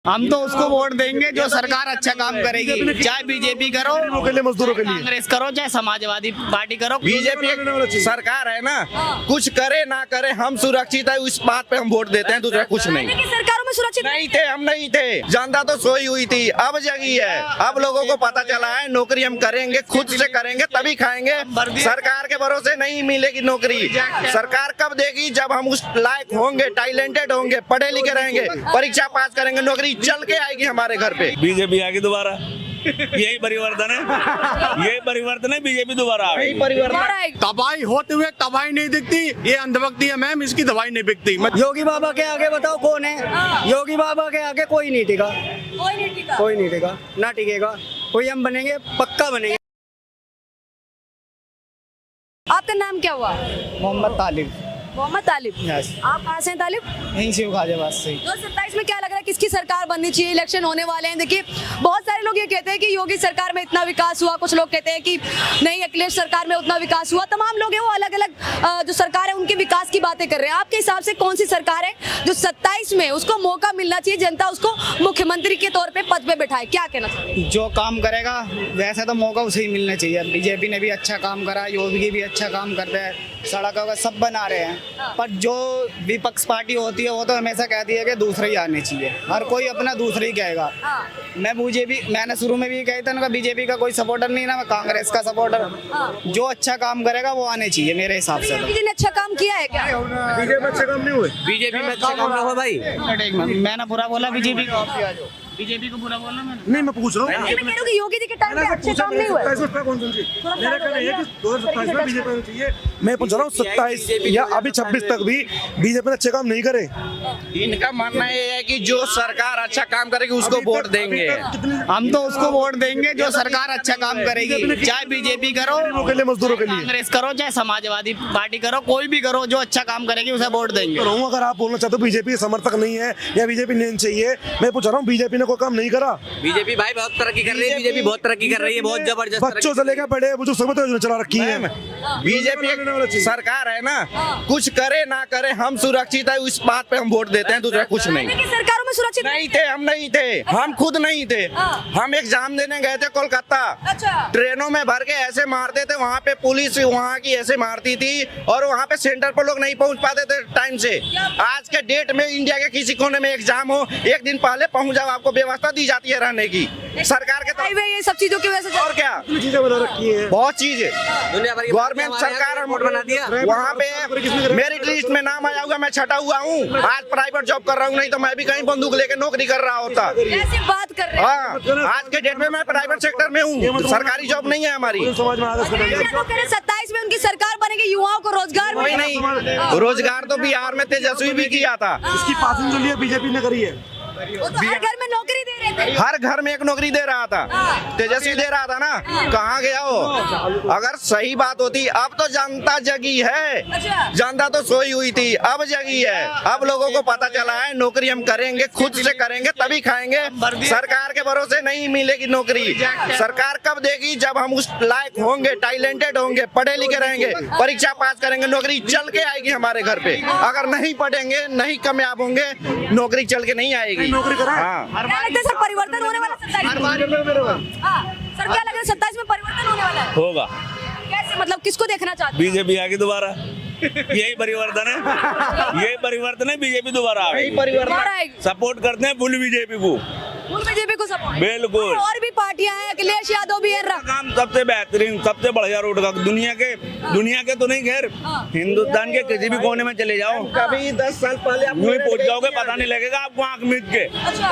हम तो उसको वोट देंगे जो सरकार अच्छा काम करेगी, चाहे बीजेपी करो, के लिए मजदूरों के लिए कांग्रेस करो, चाहे समाजवादी पार्टी करो। बीजेपी सरकार है ना, कुछ करे ना करे हम सुरक्षित है, उस बात पे हम वोट देते हैं, दूसरा कुछ नहीं। सरकारों में सुरक्षित नहीं थे, हम नहीं थे, जनता तो सोई हुई थी, अब जगी है। अब लोगों को पता चला है नौकरी हम करेंगे, खुद से करेंगे तभी खाएंगे। सरकार के भरोसे नहीं मिलेगी नौकरी। सरकार कब देगी? जब हम उस लायक होंगे, टैलेंटेड होंगे, पढ़े लिखे रहेंगे, परीक्षा पास करेंगे, नौकरी चल के आएगी हमारे घर पे। बीजेपी आएगी दोबारा, यही परिवर्तन है, यही परिवर्तन है, बीजेपी दोबारा आएगी। तबाही होते हुए तबाही नहीं दिखती, ये अंधभक्ति है मैम, इसकी दवाई नहीं बिकती। योगी बाबा के आगे बताओ कौन है? योगी बाबा के आगे कोई नहीं टिका, कोई नहीं टिका, ना टिकेगा कोई। हम बनेंगे, पक्का बनेंगे। आपका नाम क्या हुआ? मोहम्मद तालिब। मोहम्मद तालिब। यस। आप कहाँ से हैं तालिब? यहीं से गाजियाबाद से। 2027 में क्या लग रहा है किसकी सरकार बननी चाहिए? इलेक्शन होने वाले हैं। देखिए बहुत सारे लोग ये कहते हैं कि योगी सरकार में इतना विकास हुआ, कुछ लोग कहते हैं कि नहीं अखिलेश सरकार में उतना विकास हुआ। तमाम लोग हैं वो अलग अलग जो सरकार है उनके विकास की बातें कर रहे हैं। आपके हिसाब से कौन सी सरकार है जो 27 में उसको मौका मिलना चाहिए, जनता उसको मुख्यमंत्री के तौर पर पद पे बैठाए? क्या कहना चाहिए? जो काम करेगा वैसे तो मौका उसे ही मिलना चाहिए। बीजेपी ने भी अच्छा काम करा, योगी भी अच्छा काम करता है, सड़क वगैरह सब बना रहे हैं, पर जो विपक्ष पार्टी होती है वो तो हमेशा कहती है कि दूसरे ही आने चाहिए। हर कोई अपना दूसरे ही कहेगा। मैंने शुरू में भी कहा था ना, बीजेपी का कोई सपोर्टर नहीं ना, मैं कांग्रेस का सपोर्टर। जो अच्छा काम करेगा वो आने चाहिए मेरे हिसाब से। बीजेपी ने अच्छा काम किया है क्या? बीजेपी अच्छे काम नहीं हुए, बीजेपी में अच्छा काम ना हो भाई। मैंने बुरा बोला बीजेपी को? बीजेपी को बुरा बोला मैंने? नहीं मैं पूछ रहा हूँ। मैं कह रही हूँ कि योगी जी के टाइम में अच्छे काम नहीं हुए। मेरा कहना है कि 2027 में बीजेपी आनी चाहिए। मैं पूछ रहा हूँ 27 या अभी 26 तक भी बीजेपी ने अच्छे काम नहीं करे। इनका मानना ये है कि जो सरकार अच्छा काम करेगी उसको वोट देंगे। हम तो उसको वोट देंगे जो सरकार अच्छा काम करेगी, चाहे बीजेपी करो, के लिए मजदूरों के लिए कांग्रेस करो, चाहे समाजवादी पार्टी करो, कोई भी करो, जो अच्छा काम करेगी उसे वोट देंगे। अगर आप बोलना चाहते हो बीजेपी समर्थक नहीं है या बीजेपी नहीं चाहिए, मैं पूछ रहा हूँ बीजेपी ने कोई काम नहीं करा। बीजेपी भाई बहुत तरक्की कर रही है, बीजेपी बहुत तरक्की कर रही है, बहुत जबरदस्त। बच्चों से लेकर बड़े बुजुर्ग सब योजना चला रखी है। बीजेपी सरकार है ना, कुछ करे ना करे हम सुरक्षित है, उस बात पे हम वोट देते हैं, दूसरा कुछ नहीं। सरकारों में सुरक्षित नहीं थे, हम नहीं थे, हम खुद नहीं थे। हम एग्जाम देने गए थे कोलकाता, ट्रेनों में भर के ऐसे मारते थे, वहाँ पे पुलिस वहाँ की ऐसे मारती थी और वहाँ पे सेंटर पर लोग नहीं पहुँच पाते थे टाइम से। आज के डेट में इंडिया के किसी कोने में एग्जाम हो, एक दिन पहले पहुँच जाओ, आपको व्यवस्था दी जाती है रहने की सरकार के तरफ। ये सब चीजों की वजह से और क्या चीजें बना रखी है, बहुत चीज है। दुनिया भर की गवर्नमेंट सरकार बना दिया। वहाँ पे मेरिट लिस्ट में नाम आया हुआ, मैं छटा हुआ हूँ, आज प्राइवेट जॉब कर रहा हूँ, नहीं तो मैं भी कहीं बंदूक लेके नौकरी कर रहा होता। ऐसी बात कर रहे हैं। हाँ, आज के डेट में मैं प्राइवेट सेक्टर में हूँ, सरकारी जॉब नहीं है हमारी। समाज में आदर्श बनाएंगे। 27 में उनकी सरकार बनेगी, युवाओं को रोजगार कोई नहीं, रोजगार तो बिहार में तेजस्वी भी किया था। इसकी पासिंग जो लिए बीजेपी ने करी है। वो तो हर घर में नौकरी दे रहे थे। हर घर में एक नौकरी दे रहा था, तेजस्वी दे रहा था ना, कहाँ गया वो? अगर सही बात होती, अब तो जनता जगी है, जनता तो सोई हुई थी, अब जगी है। अब लोगों को पता चला है नौकरी हम करेंगे, खुद से करेंगे तभी खाएंगे। सरकार के भरोसे नहीं मिलेगी नौकरी। सरकार कब देगी? जब हम उस लायक होंगे, टैलेंटेड होंगे, पढ़े लिखे रहेंगे, परीक्षा पास करेंगे, नौकरी चल के आएगी हमारे घर पे। अगर नहीं पढ़ेंगे, नहीं कामयाब होंगे, नौकरी चल के नहीं आएगी। नौकरी करा। हाँ, क्या लगता है सर परिवर्तन होने वाला 27 में? सर क्या लग रहा है 27 में परिवर्तन होने वाला है? होगा। कैसे, मतलब किसको देखना चाहते हैं? बीजेपी आएगी दोबारा, यही परिवर्तन है, यही परिवर्तन है, बीजेपी दोबारा आएगी। दोबारा आएगी। सपोर्ट करते हैं फुल बीजेपी को, फुल बीजेपी को सपोर्ट। बिल्कुल। और भी पार्टियां हैं, अखिलेश यादव भी है। काम सबसे बेहतरीन, सबसे बढ़िया रोड का दुनिया के तो नहीं, खैर हिंदुस्तान के किसी भी कोने में चले जाओ, कभी 10 साल पहले आप यूं ही पहुंच जाओगे, पता नहीं लगेगा आपको, आंख मीच के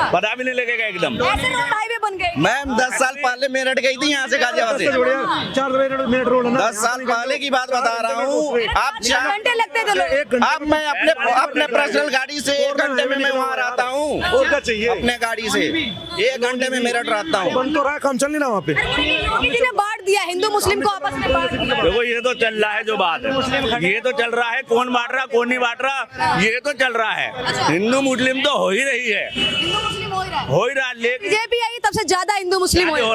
पता भी नहीं लगेगा एकदम। ऐसे रोड हाईवे बन गए। मैम 10 साल पहले मेरठ गई थी यहाँ से गाजियाबाद से। 4 मिनट रोड है ना। 10 साल पहले की बात बता रहा हूँ। आप 2 घंटे लगते थे लोग। अब मैं अपने पर्सनल गाड़ी से 1 घंटे में मैं वहाँ रहता हूँ। और क्या चाहिए? अपने गाड़ी से 1 घंटे में मेरठ रहता हूँ। बन तो रहा है, काम चल नहीं रहा वहाँ पे। योगी जी ने बांट दिया, हिंदू मुस्लिम को आपस में बांट दिया। देखो ये तो चल रहा है, जो बात है ये तो चल रहा है, कौन बांट रहा कौन नहीं बांट रहा, ये तो चल रहा है। हिंदू मुस्लिम तो हो ही रही है। हिंदू मुस्लिम मुस्लिम हो ही रहा है। हो ही रहा है, लेकिन बीजेपी आई तब से ज्यादा हिंदू मुस्लिम ज्यादा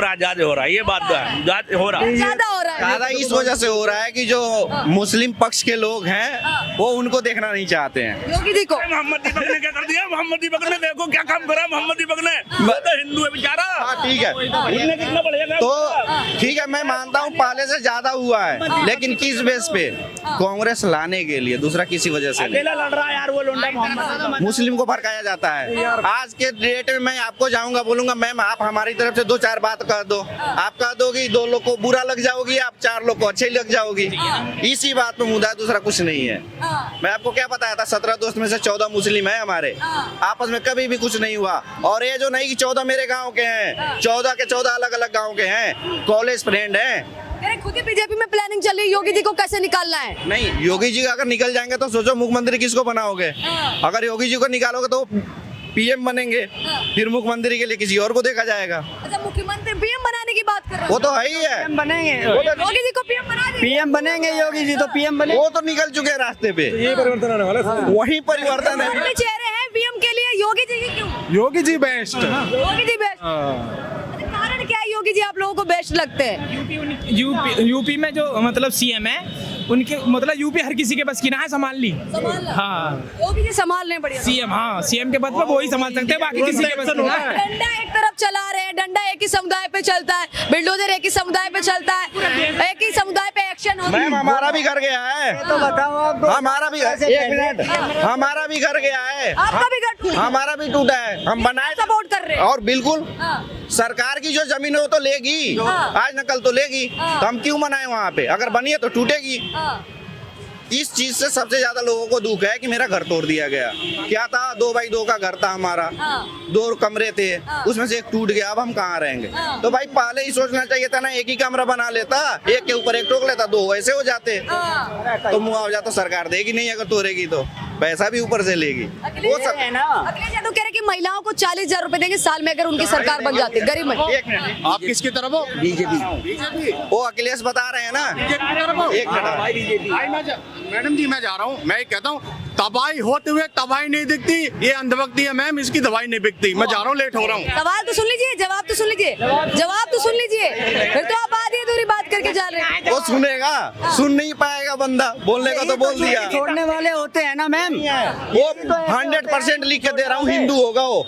हो रहा है, ये बात तो है, ज्यादा हो रहा है। ज्यादा हो रहा है। ज्यादा इस वजह से हो रहा है कि जो मुस्लिम पक्ष के लोग हैं वो उनको देखना नहीं चाहते हैं। योगी जी को मोहम्मद दीपक ने क्या कर दिया? मोहम्मद दीपक ने देखो क्या काम करा मोहम्मद दीपक ने, वो तो हिंदू है बेचारा। हाँ ठीक है, उसने कितना बढ़िया काम तो किया। ठीक है, मैं मानता हूँ पहले से ज्यादा हुआ है, लेकिन किस बेस पे? कांग्रेस लाने के लिए, दूसरा किसी वजह से नहीं। अकेला लड़ रहा है यार वो लोंडा मोहम्मद। मुस्लिम को भड़काया जाता है। आज के डेट में मैं आपको जाऊंगा बोलूंगा मैम आप हमारी तरफ से 2-4 बात कह दो, आप कह दोगी 2 लोग को बुरा लग जाओगी, आप 4 लोग को अच्छे लग जाओगी। इसी बात पे मुद्दा है, दूसरा कुछ नहीं है। मैं आपको क्या बताया था, 17 दोस्त में से 14 मुस्लिम है हमारे, आपस में कभी भी कुछ नहीं हुआ। और ये जो नहीं कि 14 मेरे गाँव के हैं, 14 के 14 अलग अलग गाँव के हैं, कॉलेज फ्रेंड हैं। अरे खुद ही बीजेपी में प्लानिंग चल रही है योगी जी को कैसे निकालना है। नहीं, योगी जी अगर निकल जाएंगे तो सोचो मुख्यमंत्री किसको बनाओगे? अगर योगी जी को निकालोगे तो पीएम बनेंगे, फिर मुख्यमंत्री के लिए किसी और को देखा जाएगा। अच्छा, मुख्यमंत्री पीएम बनाने की बात कर रहे वो तो है ही है, पीएम बनेंगे, योगी जी को पीएम बना देंगे। पीएम बनेंगे योगी जी, तो पीएम बने। वो तो निकल चुके हैं रास्ते पे, ये परिवर्तन आने वाला है। वही परिवर्तन है। अपने चेहरे हैं पीएम के लिए, योगी जी ही क्यों? योगी जी बेस्ट। योगी जी बेस्ट। कारण क्या है योगी जी आप लोगों को बेस्ट लगते हैं? यूपी में जो मतलब सीएम है उनके मतलब यूपी हर किसी के बस की ना है, संभाल ली। हाँ योगी जी संभाल रहे हैं बढ़िया। सीएम, हाँ सीएम के पद पर वो ही संभाल सकते हैं, बाकी किसी के बस की ना है। डंडा एक तरफ चला रहे हैं, डंडा एक ही समुदाय पे चलता है, बिल्डोजर एक ही समुदाय पे चलता है, एक ही समुदाय पे एक्शन होता है। मैम हमारा भी घर गया है, तो बताओ आप, हमारा भी, एक मिनट, हमारा भी घर गया है, आपका भी घर टूटा है। हमारा भी टूटा है, हम बनाए सपोर्ट कर रहे हैं। और बिल्कुल हाँ। सरकार की जो जमीन है वो तो लेगी, आज न कल तो लेगी, तो हम क्यों बनाए वहाँ पे? अगर बनी है तो टूटेगी। हाँ। इस चीज से सबसे ज्यादा लोगों को दुख है कि मेरा घर तोड़ दिया गया। क्या था, 2x2 का घर था हमारा, 2 कमरे थे, उसमें से एक टूट गया, अब हम कहाँ रहेंगे? तो भाई पहले ही सोचना चाहिए था ना, एक ही कमरा बना लेता, एक के ऊपर एक ठोक लेता, 2 ऐसे हो जाते। तो मुआवजा तो सरकार देगी नहीं, अगर तोड़ेगी तो पैसा भी ऊपर से लेगी। वो सब है ना। अखिलेश यादव कह रहे कि महिलाओं को 40,000 रुपए देंगे साल में अगर उनकी सरकार बन जाती है, गरीब महिला। एक मिनट, आप किसकी तरफ हो? बीजेपी। वो अखिलेश बता रहे हैं ना, एक मिनट। मैडम जी मैं जा रहा हूँ, मैं ये कहता हूँ तबाही होते हुए तबाही नहीं दिखती, ये अंधभक्ति है मैम, इसकी दवाई नहीं बिकती। मैं जा रहा हूँ, लेट हो रहा हूँ। सवाल तो सुन लीजिए, जवाब तो सुन लीजिए, जवाब तो सुन लीजिए, फिर तो आप आधी अधूरी बात करके जा रहे हैं। वो सुनेगा, सुन नहीं पाएगा बंदा, बोलने का तो बोल दिया। छोड़ने वाले होते हैं ना मैम। वो 100% लिख के दे रहा हूँ, हिंदू होगा वो,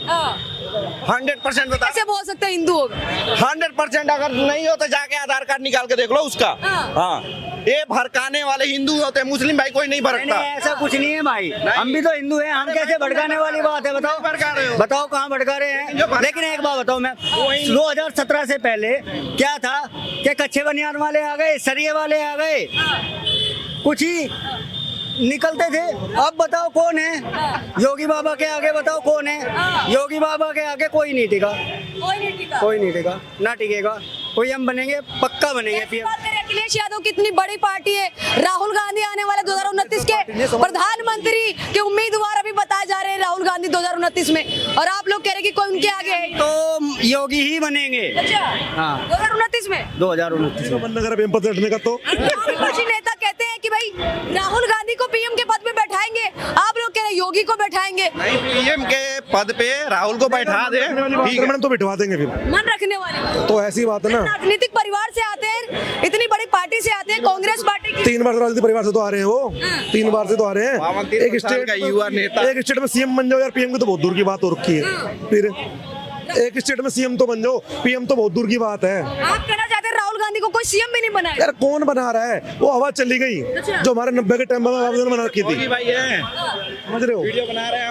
100% बता। कैसे बोल सकते हैं हिंदू होगा? 100% अगर नहीं हो तो जाके आधार कार्ड निकाल के देख लो उसका। हाँ, ये भड़काने वाले हिंदू होते हैं, मुस्लिम भाई कोई नहीं भड़कता। नहीं, ऐसा कुछ नहीं है भाई, हम भी तो हिंदू हैं, हम कैसे भड़काने वाली बात है? बताओ, भड़का रहे हो? बताओ कहाँ भड़का रहे हैं? लेकिन एक बात बताओ मैं, 2017 से पहले क्या था कि कच्चे बनियान वाले आ गए, सरिये वाले आ गए, कुछ ही निकलते थे। अब बताओ कौन है? योगी बाबा के आगे बताओ कौन है? योगी बाबा के आगे कोई नहीं टिका, कोई नहीं टिका। कोई नहीं टिका, ना टिकेगा। कोई हम बनेंगे, पक्का बनेंगे ऐसी पीएम। बात करें, अखिलेश यादव की इतनी बड़ी पार्टी है, राहुल गांधी आने वाले 2029 के प्रधानमंत्री के उम्मीदवार अभी बताए जा रहे हैं, राहुल गांधी 2029 में, और आप लोग कह रहे हैं कि कोई उनके आगे है। तो योगी ही बनेंगे। अच्छा, हाँ। 2029 में 2029 में बंद अगर पद लटने का तो विपक्षी नेता कहते हैं कि भाई राहुल गांधी को पीएम के पद पे बैठाएंगे, आप लोग कह रहे हैं योगी को बैठाएंगे। नहीं, पीएम के पद पे राहुल को बैठा दे, ठीक है, मैडम तो बिठवा देंगे फिर, मन रखने वाले तो ऐसी बात है ना। राजनीतिक परिवार से आते हैं, इतनी बड़ी पार्टी से आते हैं, कांग्रेस पार्टी की। 3 बार राजनीतिक परिवार से तो आ रहे हैं वो, 3 बार से तो आ रहे हैं। 52 साल का युवा नेता। एक स्टेट में सीएम बन जाओ यार, पीएम की तो बहुत दूर की बात हो रखी है। फिर एक स्टेट में सीएम तो बन जाओ, पीएम तो बहुत दूर की बात है। आप कहना चाहते हैं राहुल गांधी को कोई सीएम भी नहीं बनाएगा? यार कौन बना रहा है? वो हवा चली गई जो हमारे 90 के टाइम में आवेदन बना रखी थी, भाई है, समझ रहे हो? वीडियो बना रहे हैं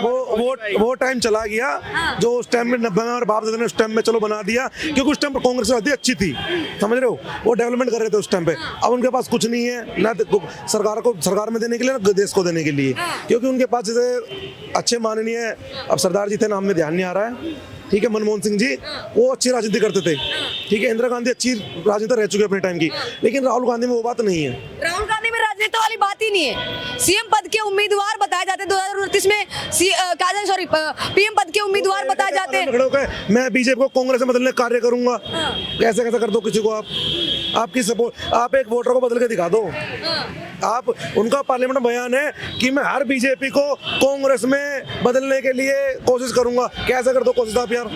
वो टाइम चला गया जो उस टाइम में 90 में हमारे बाप दादा ने उस टाइम में चलो बना दिया, क्योंकि उस टाइम पर कांग्रेस वादी अच्छी थी, समझ रहे हो? वो डेवलपमेंट कर रहे थे उस टाइम पे। अब उनके पास कुछ नहीं है, ना सरकार में देने के लिए, ना देश को देने के लिए, क्योंकि उनके पास जैसे अच्छे माननीय, अब सरदार जी थे, नाम में ध्यान नहीं आ रहा है, ठीक है, मनमोहन सिंह जी, वो अच्छी राजनीति करते थे, ठीक है, इंदिरा गांधी अच्छी राजनीति रह चुकी है अपने टाइम की, लेकिन राहुल गांधी में वो बात नहीं है। राहुल गांधी में राजनीति राजनेता वाली बात ही नहीं है। सीएम पद के उम्मीदवार बताए जाते 2029 में पीएम पद के उम्मीदवार बताए जाते हैं। खड़े होकर मैं बीजेपी को कांग्रेस में बदलने का कार्य करूंगा, कैसे कैसे कर दो किसी को आपकी सपोर्ट, आप एक वोटर को बदल के दिखा दो। आप उनका पार्लियामेंट में बयान है कि मैं हर बीजेपी को कांग्रेस में बदलने के लिए कोशिश करूंगा, कैसे कर दो कोशिश आप यार।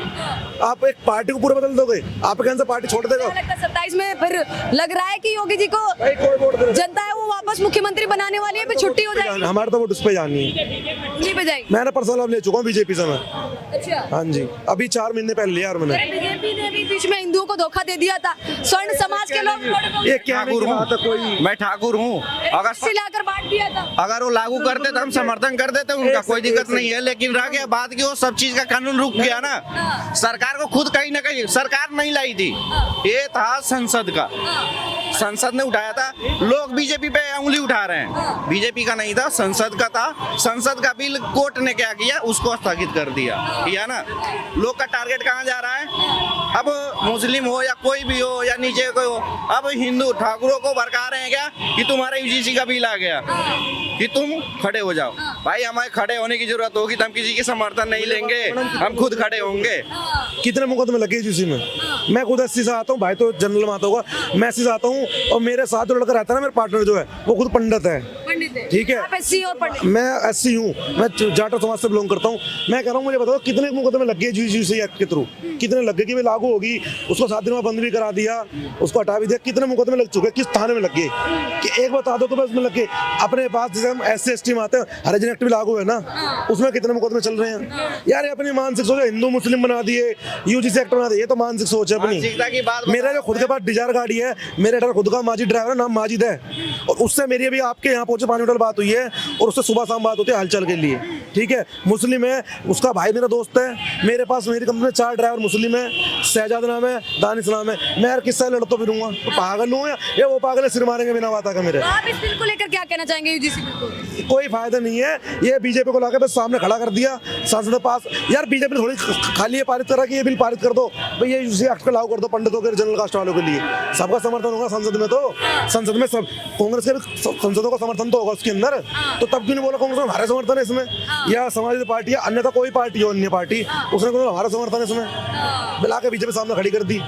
आप एक पार्टी को पूरा बदल दोगे, आप कैसे पार्टी छोड़ देगा? 27 में फिर लग रहा है कि योगी जी को जनता है वो वापस मुख्यमंत्री बनाने वाली है, फिर छुट्टी हो जाएगी। हमारे तो वोट उस पे जानी है, नहीं पे जाएगी। मैंने पर्सनल अब ले चुका हूँ बीजेपी से मैं। अच्छा, हाँ जी, अभी 4 महीने पहले लिया। और मैंने बीजेपी ने भी बीच में हिंदुओं को धोखा दे दिया था, स्वर्ण समाज के लोग ये क्या ठाकुर हूँ, मैं ठाकुर हूँ। अगर लाकर बांट दिया था। अगर वो लागू करते तो हम समर्थन कर देते, उनका कोई दिक्कत नहीं है। लेकिन रह गया बात की वो सब चीज का कानून रुक गया ना। सरकार को खुद कहीं ना कहीं सरकार नहीं लाई थी, ये था संसद का, संसद ने उठाया था। लोग बीजेपी पे उंगली उठा रहे हैं, बीजेपी का नहीं था, संसद का था। संसद का बिल कोर्ट ने क्या किया, उसको स्थगित कर दिया ना। लोग का टारगेट कहाँ जा रहा है? अब मुस्लिम हो या कोई भी हो या नीचे कोई हो, अब हिंदू ठाकुरों को भड़का रहे हैं क्या कि तुम्हारे यूजीसी का बिल आ गया कि तुम खड़े हो जाओ। भाई हमें खड़े होने की जरूरत होगी तो हम किसी की समर्थन नहीं लेंगे, हम खुद खड़े होंगे। कितने मुकदमे लगे यूजीसी में? मैं खुद 80 से आता हूँ, भाई तो जनरल में आता होगा, मैं 80 से आता हूँ। और मेरे साथ जो लड़का रहता है ना, मेरे पार्टनर जो है वो खुद पंडित है, ठीक है। आप एससी और पंडित? मैं एससी हूँ, मैं जाटो समाज से बिलोंग करता हूँ। मैं कह रहा हूँ मुझे बताओ कितने मुकदमे लग गए यूजीसी एक्ट के थ्रू, कितने लग गए कि वे लागू होगी, उसको 7 दिन में बंद भी करा दिया, उसको हटा भी दिया। कितने मुकदमे लग चुके, किस थाने में लग गए कि एक बता दो तो बस में लग गए। अपने पास जैसे हम SC/ST में आते हैं, हरिजन एक्ट भी लागू है ना, उसमें कितने मुकदमे चल रहे हैं यार। ये अपनी मानसिक सोच है, हिंदू मुस्लिम बना दिए, यूजीसी एक्ट बना दिए, ये तो मानसिक सोच है अपनी। मेरा जो खुद के पास डिजायर गाड़ी है, मेरे खुद का माजिद ड्राइवर है, नाम माजिद है, और उससे मेरी अभी आपके यहाँ पहुंचे 5 मिनट बात हुई है, और उससे सुबह शाम बात होती है हलचल के लिए, ठीक है। मुस्लिम है, उसका भाई मेरा दोस्त है। मेरे पास मेरी कंपनी में 4 ड्राइवर मुस्लिम है, शहजाद नाम है, दानिश नाम है। मैं यार किससे लड़ तो फिरूंगा? तो पागल हूँ या वो पागल है, सिर मारेंगे बिना बात का मेरे। आप इस बिल को लेकर क्या कहना चाहेंगे यूजीसी बिल को? कोई फायदा नहीं है, ये बीजेपी को लाकर बस सामने खड़ा कर दिया संसद में पास। यार बीजेपी ने थोड़ी खाली ये पारित करा कि ये बिल पारित कर दो भाई, ये यूजीसी एक्ट को लागू कर दो पंडितों के, जनरल कास्ट वालों के लिए। सबका समर्थन होगा संसद में, तो संसद में सब कांग्रेस के भी संसदों का समर्थन तो होगा उसके अंदर। तो तब क्यों नहीं बोला कांग्रेस में हमारा समर्थन है इसमें, या समाजवादी पार्टी या अन्यथा कोई पार्टी हो, अन्य पार्टी, उसने बोला हमारा समर्थन है इसमें, मिला के बीजेपी सामने खड़ी कर दी।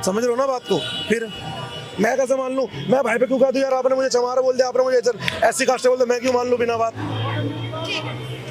समझ रहे हो ना बात को? फिर मैं कैसे मान लूं? मैं भाई पे क्यों कह दूं यार आपने मुझे चमारा बोल दिया, आपने मुझे SC कास्ट बोल दिया, मैं क्यों मान लूं बिना बात?